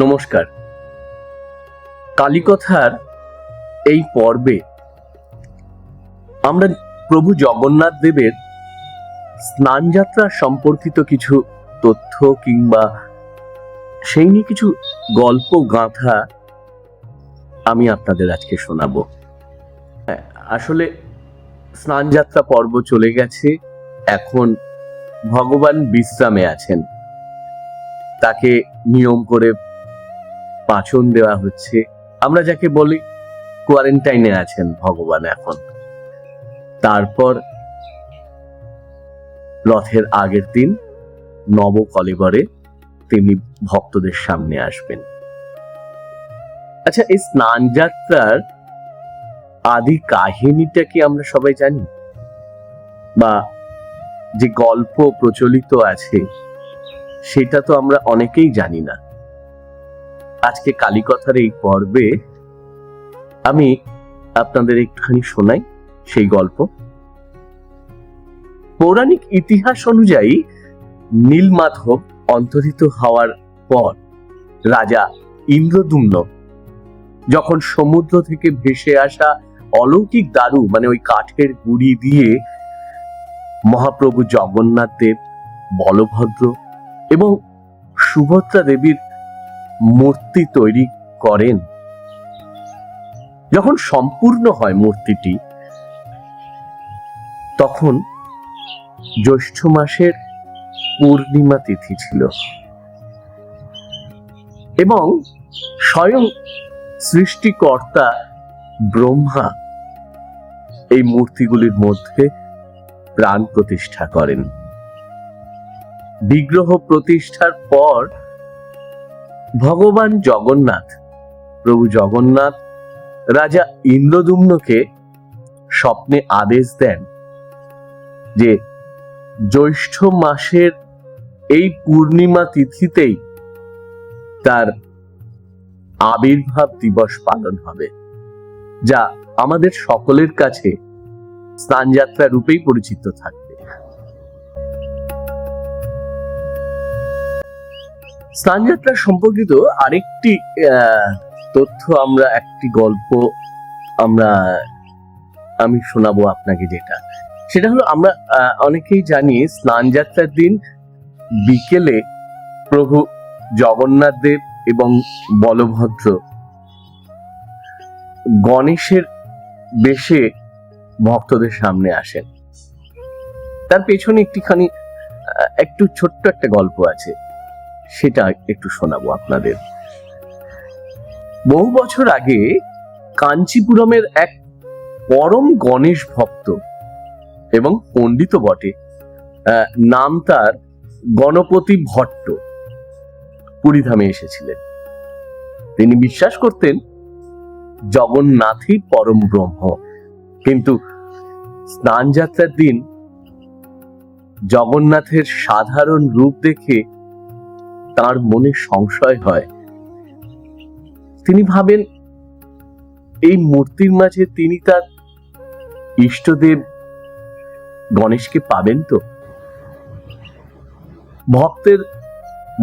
নমস্কার। কালীকথার এই পর্বে আমরা প্রভু জগন্নাথ দেবের স্নানযাত্রা সম্পর্কিত কিছু তথ্য কিংবা সেই নিয়ে কিছু গল্প গাথা আমি আপনাদের আজকে শোনাবো। আসলে স্নানযাত্রা পর্ব চলে গেছে, এখন ভগবান বিশ্রামে আছেন, তাকে নিয়ম করে পাচন দেওয়া হচ্ছে। আমরা যাকে বলি কোয়ারেন্টাইনে আছেন ভগবান এখন। তারপর রথের আগের দিন নবকলেবরে তিনি ভক্তদের সামনে আসবেন। আচ্ছা, এই স্নান যাত্রার আদি কাহিনীটা কি আমরা সবাই জানি? বা যে গল্প প্রচলিত আছে সেটা তো আমরা অনেকেই জানি না। আজকে কালীকথার এই পর্বে আমি আপনাদের একটুখানি শোনাই সেই গল্প। পৌরাণিক ইতিহাস অনুযায়ী নীলমাধব অন্তর্হিত হওয়ার পর রাজা ইন্দ্রদ্যুম্ন যখন সমুদ্র থেকে ভেসে আসা অলৌকিক দারু মানে ওই কাঠের গুড়ি দিয়ে মহাপ্রভু জগন্নাথ দেব, বলভদ্র এবং সুভদ্রা দেবীর মূর্তি তৈরি করেন, যখন সম্পূর্ণ হয় মূর্তিটি, তখন জ্যৈষ্ঠ মাসের পূর্ণিমা তিথি ছিল এবং স্বয়ং সৃষ্টিকর্তা ব্রহ্মা এই মূর্তিগুলির মধ্যে প্রাণ প্রতিষ্ঠা করেন। বিগ্রহ প্রতিষ্ঠার পর ভগবান জগন্নাথ, প্রভু জগন্নাথ রাজা ইন্দ্রদ্যুম্নকে স্বপ্নে আদেশ দেন যে জ্যৈষ্ঠ মাসের এই পূর্ণিমা তিথিতেই তার আবির্ভাব দিবস পালন হবে, যা আমাদের সকলের কাছে স্নানযাত্রা রূপেই পরিচিত থাকবে। স্নানযাত্রা সম্পর্কিত আরেকটি তথ্য, আমরা একটি গল্প আমি শোনাবো আপনাকে, সেটা হলো আমরা অনেকেই জানি স্নানযাত্রার দিন বিকেলে প্রভু জগন্নাথ দেব এবং বলভদ্র গণেশের বেশে ভক্তদের সামনে আসেন। তার পেছনে একটু ছোট্ট একটা গল্প আছে, সেটা একটু শোনাবো আপনাদের। বহু বছর আগে কাঞ্চিপুরমের এক পরম গণেশ ভক্ত এবং পণ্ডিত বটে, নাম তার গণপতি ভট্ট, পুরীধামে এসেছিলেন। তিনি বিশ্বাস করতেন জগন্নাথই পরম ব্রহ্ম, কিন্তু স্নানযাত্রার দিন জগন্নাথের সাধারণ রূপ দেখে তার মনে সংশয় হয়। তিনি ভাবেন এই মূর্তির মাঝে তিনি তার ইষ্টদেব গণেশকে পাবেন তো? ভক্তের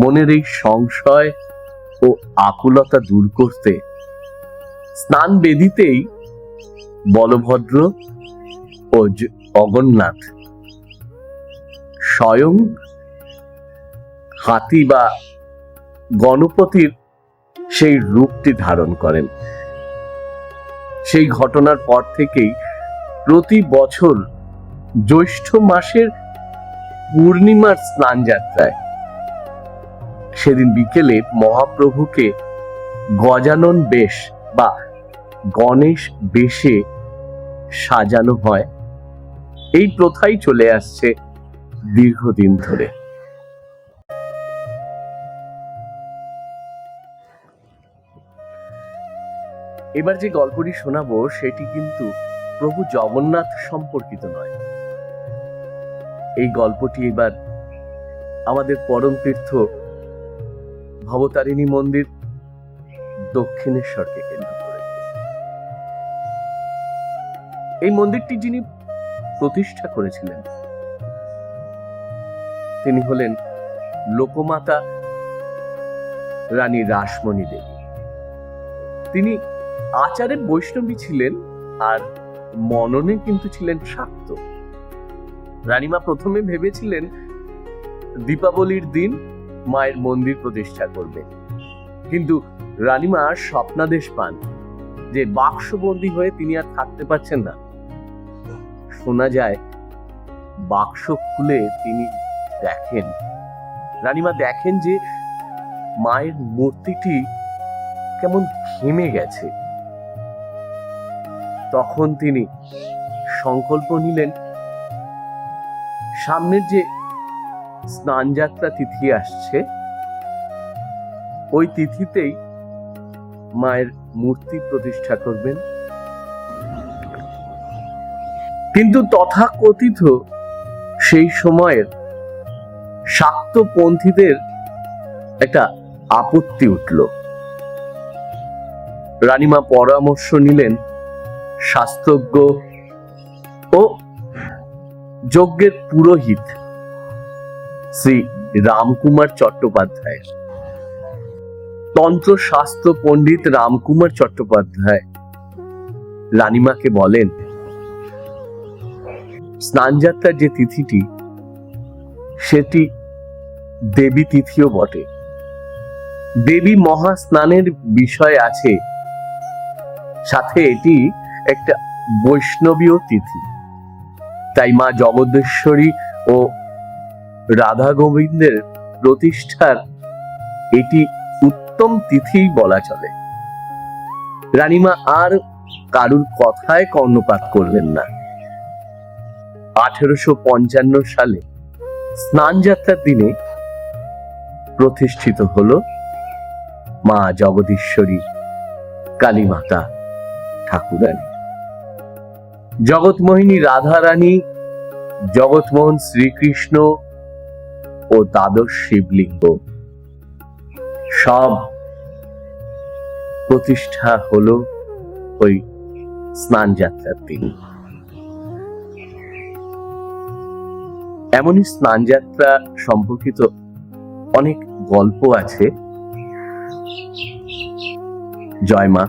মনের এই সংশয় ও আকুলতা দূর করতে স্নান বেদিতেই বলভদ্র ও জগন্নাথ স্বয়ং হাতি বা গণপতির সেই রূপটি ধারণ করেন। সেই ঘটনার পর থেকেই প্রতি বছর জ্যৈষ্ঠ মাসের পূর্ণিমার স্নান যাত্রায় সেদিন বিকেলে মহাপ্রভুকে গজানন বেশ বা গণেশ বেশে সাজানো হয়। এই প্রথাই চলে আসছে দীর্ঘদিন ধরে। এবার যে গল্পটি শোনাবো সেটি কিন্তু প্রভু জগন্নাথ সম্পর্কিত নয়। এই গল্পটি এবার আমাদের পরম তীর্থ ভবতারিণী মন্দির দক্ষিণেশ্বরকে কেন্দ্র করে। এই মন্দিরটি যিনি প্রতিষ্ঠা করেছিলেন তিনি হলেন লোকমাতা রানী রাসমণি দেবী। তিনি আচারে বৈষ্ণবী ছিলেন আর মননে কিন্তু ছিলেন শাক্ত। রানীমা প্রথমে ভেবেছিলেন দীপাবলির দিন মায়ের মন্দির প্রতিষ্ঠা করবেন, কিন্তু রানীমা স্বপ্নাদেশ পান যে বাক্সবন্দী হয়ে তিনি আর থাকতে পারছেন না। শোনা যায় বাক্স খুলে তিনি দেখেন, রানীমা দেখেন যে মায়ের মূর্তিটি কেমন ঘেমে গেছে। তখন তিনি সংকল্প নিলেন, সামনের যে স্নানযাত্রা তিথি আসছে ওই তিথিতেই মায়ের মূর্তি প্রতিষ্ঠা করবেন। কিন্তু তথাকথিত সেই সময়ের শাক্তপন্থীদের একটা আপত্তি উঠল। রানীমা পরামর্শ নিলেন শাস্ত্রজ্ঞ ও যজ্ঞের পুরোহিত শ্রী রামকুমার চট্টোপাধ্যায়। তন্ত্র শাস্ত্র পণ্ডিত রামকুমার চট্টোপাধ্যায় রানীমাকে বলেন, স্নানযাত্রার যে তিথিটি সেটি দেবী তিথিও বটে। দেবী মহাস্নানের বিষয় আছে, সাথে এটি একটা বৈষ্ণবীয় তিথি। তাই মা জগদ্দেশ্বরী ও রাধা গোবিন্দের প্রতিষ্ঠার এটি উত্তম তিথি বলা চলে। রানীমা আর কারুর কথায় কর্ণপাত করলেন না। 1855 সালে স্নানযাত্রার দিনে প্রতিষ্ঠিত হলো মা জগদীশ্বরী কালী মাতা ঠাকুরানী। জগৎমোহিনী রাধা রানী, জগৎমোহন শ্রীকৃষ্ণ ও দ্বাদশ শিবলিঙ্গ সব প্রতিষ্ঠা হলো ওই স্নানযাত্রার দিন। এমনই স্নানযাত্রা সম্পর্কিত অনেক গল্প আছে। জয় মা,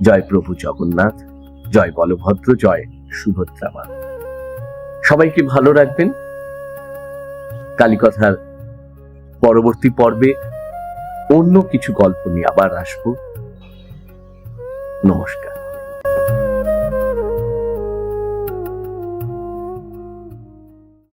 জয় প্রভু জগন্নাথ, জয় বলভদ্র, জয় সুভদ্রা মা। সবাইকে ভালো রাখবেন। কালীকথার পরবর্তী পর্বে অন্য কিছু গল্প নিয়ে আবার আসবো। নমস্কার।